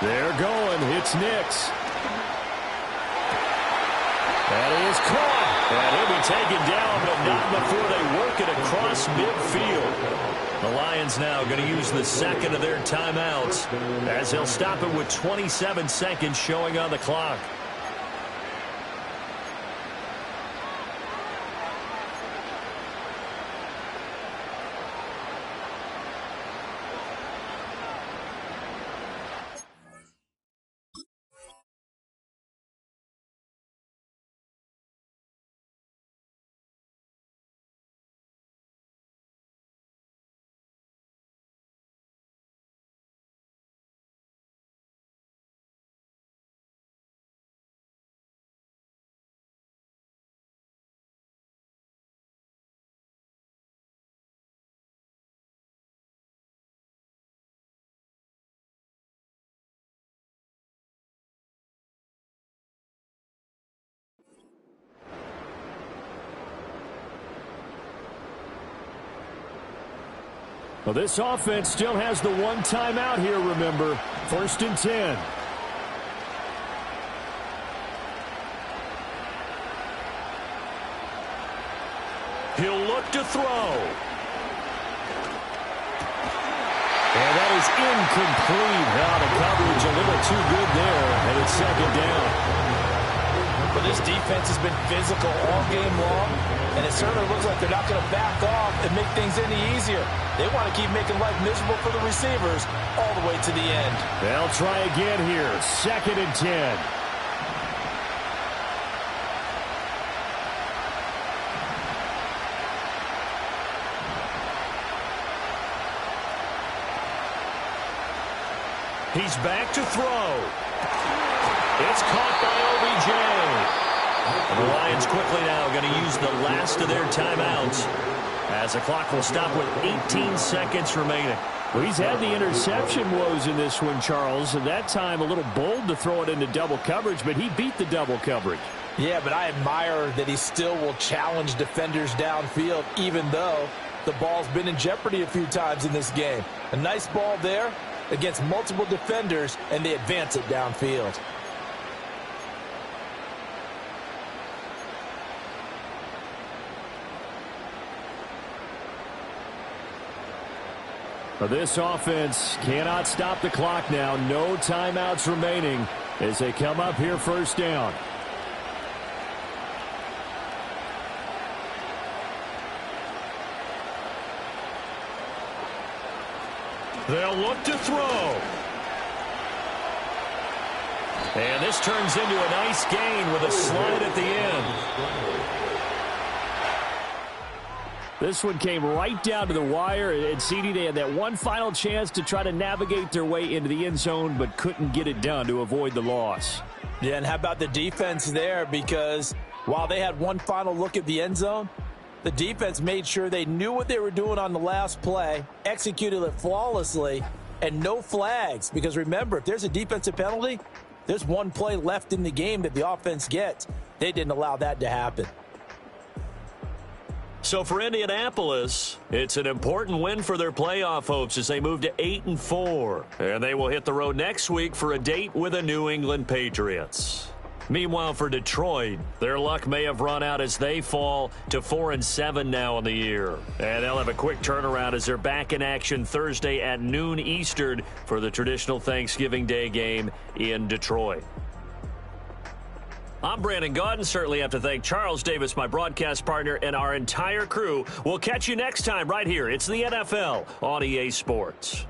They're going. It's Nix. That is caught. And he'll be taken down, but not before they work it across midfield. The Lions now going to use the 2nd of their timeouts as they'll stop it with 27 seconds showing on the clock. Well, this offense still has the 1 timeout here, remember. 1st and 10. He'll look to throw. And that is incomplete. Now the coverage a little too good there, and it's 2nd down. But this defense has been physical all game long, and it certainly looks like they're not going to back off and make things any easier. They want to keep making life miserable for the receivers all the way to the end. They'll try again here. 2nd and 10. He's back to throw. It's caught by OBJ. And the Lions quickly now going to use the last of their timeouts as the clock will stop with 18 seconds remaining. Well, he's had the interception woes in this one, Charles, and that time a little bold to throw it into double coverage, but he beat the double coverage. Yeah, but I admire that he still will challenge defenders downfield, even though the ball's been in jeopardy a few times in this game. A nice ball there against multiple defenders, and they advance it downfield. This offense cannot stop the clock now. No timeouts remaining as they come up here first down. They'll look to throw. And this turns into a nice gain with a slide at the end. This one came right down to the wire, and CD, they had that one final chance to try to navigate their way into the end zone, but couldn't get it done to avoid the loss. Yeah, and how about the defense there? Because while they had one final look at the end zone, the defense made sure they knew what they were doing on the last play, executed it flawlessly, and no flags. Because remember, if there's a defensive penalty, there's one play left in the game that the offense gets. They didn't allow that to happen. So for Indianapolis, it's an important win for their playoff hopes as they move to 8-4. And they will hit the road next week for a date with the New England Patriots. Meanwhile, for Detroit, their luck may have run out as they fall to 4-7 now in the year. And they'll have a quick turnaround as they're back in action Thursday at noon Eastern for the traditional Thanksgiving Day game in Detroit. I'm Brandon Gaudin. Certainly have to thank Charles Davis, my broadcast partner, and our entire crew. We'll catch you next time right here. It's the NFL on EA Sports.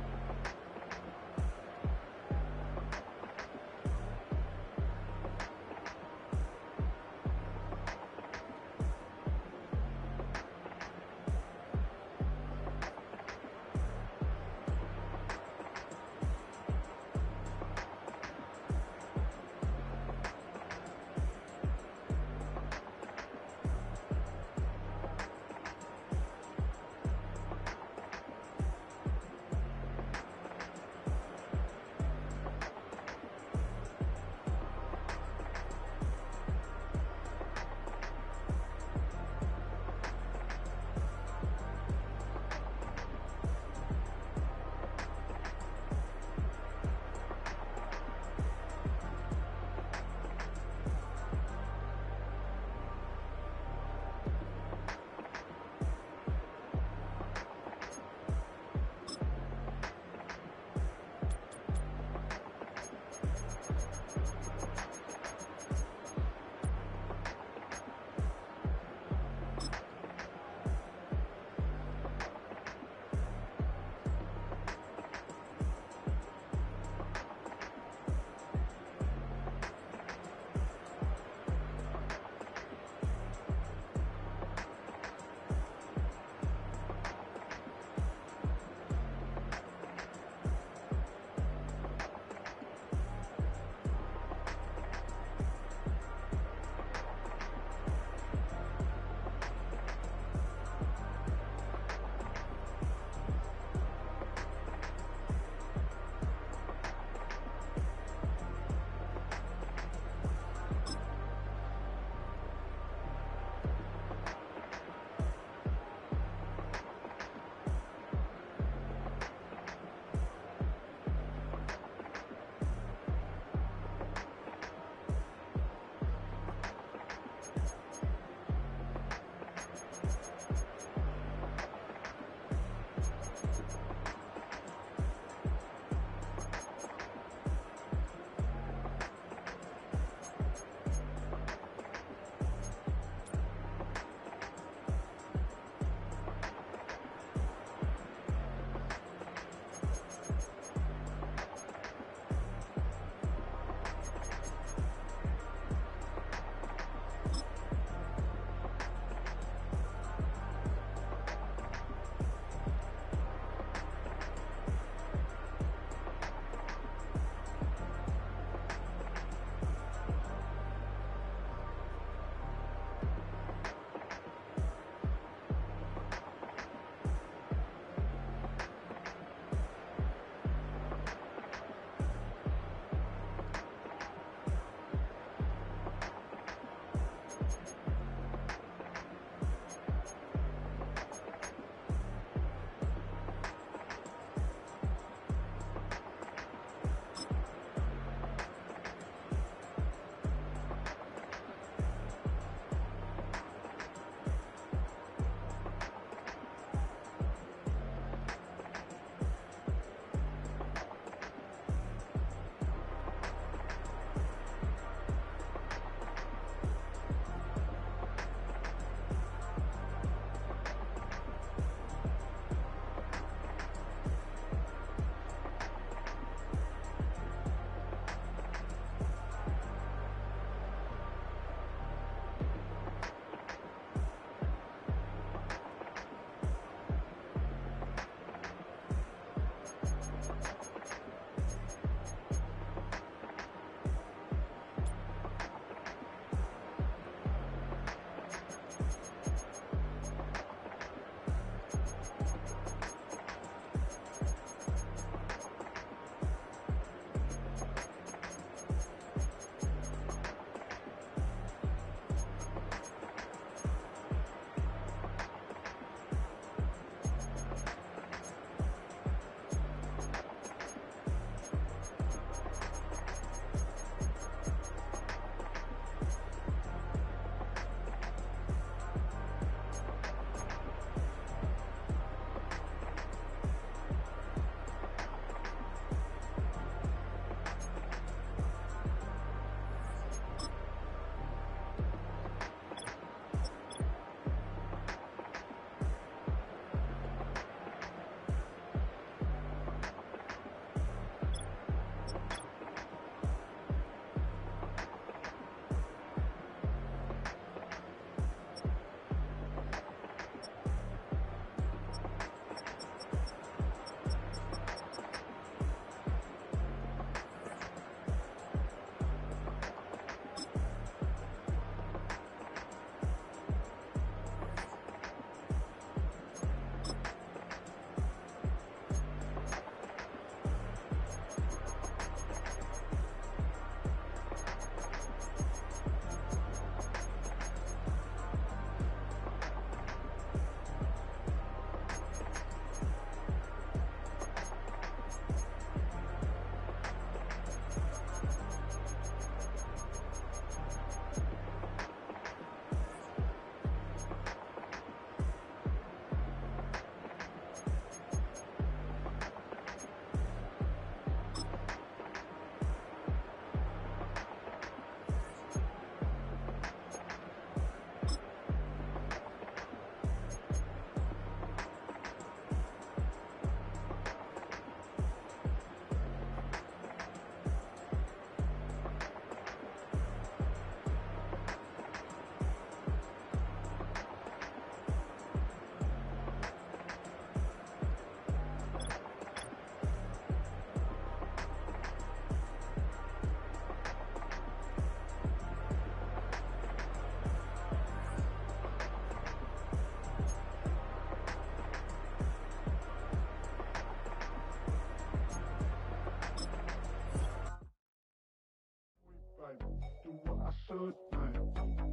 I should, man.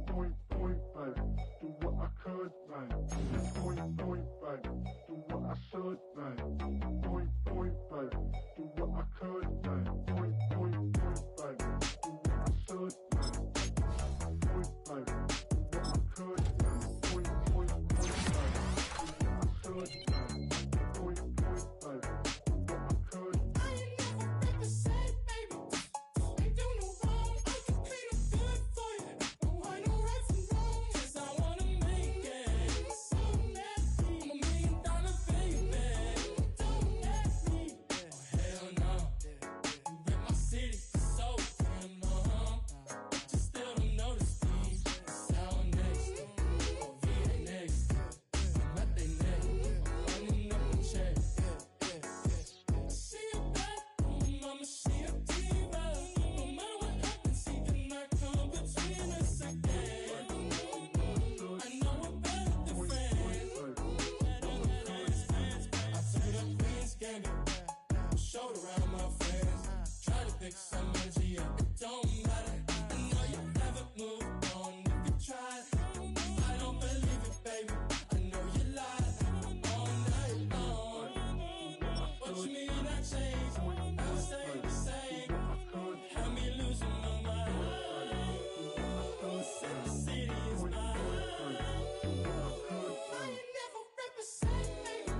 Point, baby. Do what I could, man. Point, baby. Do what I should, man. Point, baby. Do what I could, man. Point, baby. Do what I should, man. Point, baby. Do what I could, man. Point, baby. Do what I should, man. Point, baby. Do what I could. I ain't never represent, baby. Ain't do no wrong. I can clean up good for you. No, I know right from wrong. 'Cause I wanna make it. So nasty. I'm $1 million baby. Don't let me. Oh, hell no. You rip my city so damn long. Just still don't notice me. Sound next. Oh, VA next. Not they next. Running up the check. She a bad woman, mama, she a diva. No matter what happens, she cannot come between us again. I know we're better than friends. I took up Queen's Gambit, showed around my friends. Try to pick some energy up, it don't matter. I know you haven't moved on if you tried. I don't believe it, baby. I know you lied all night long. What you mean I changed? I stay the same. Had me losing my mind. Said the city is mine. I ain't never represent, baby.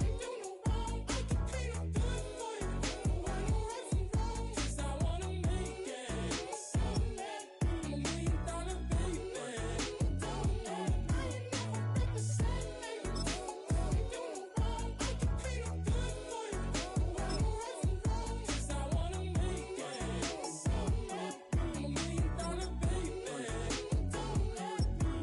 Ain't do no wrong. I can clean up good for you. No, I know right from wrong. 'Cause I wanna make it. So let me. I'm $1 million baby. Don't let me. I ain't never represent, baby. Ain't do no wrong. I can clean up good for you. No, I know right from wrong. 'Cause I wanna make it. So let me. I'm $1 million baby. Don't let me.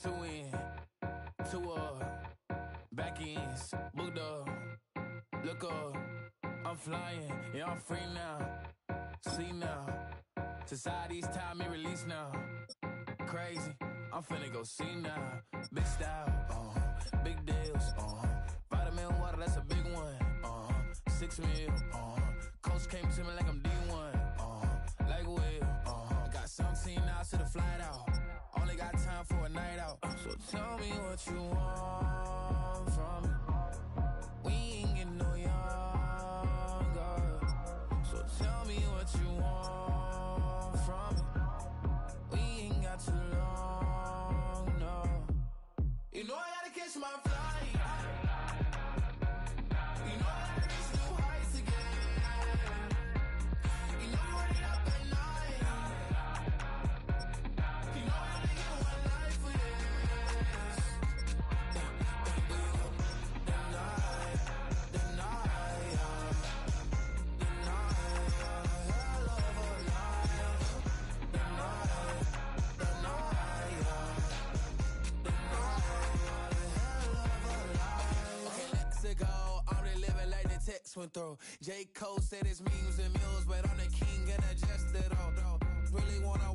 Two in, two back ends, booked up, look up, I'm flying, yeah, I'm free now, see now, society's time me release now, crazy, I'm finna go see now, big style, big deals, vitamin water, that's a big one, 6 mil, coach came to me like I'm D1, like Will, got 17 hours to the flight out. Only got time for a night out. So tell me what you want from me. We ain't getting no younger. So tell me what you want from me. We ain't got too long, no. You know I gotta catch my flight. You know I gotta reach new heights again. You know we running up at night. You know I only get one life for this. Went through. J. Cole said his memes and mules, but I'm the king and I just it all. Really wanna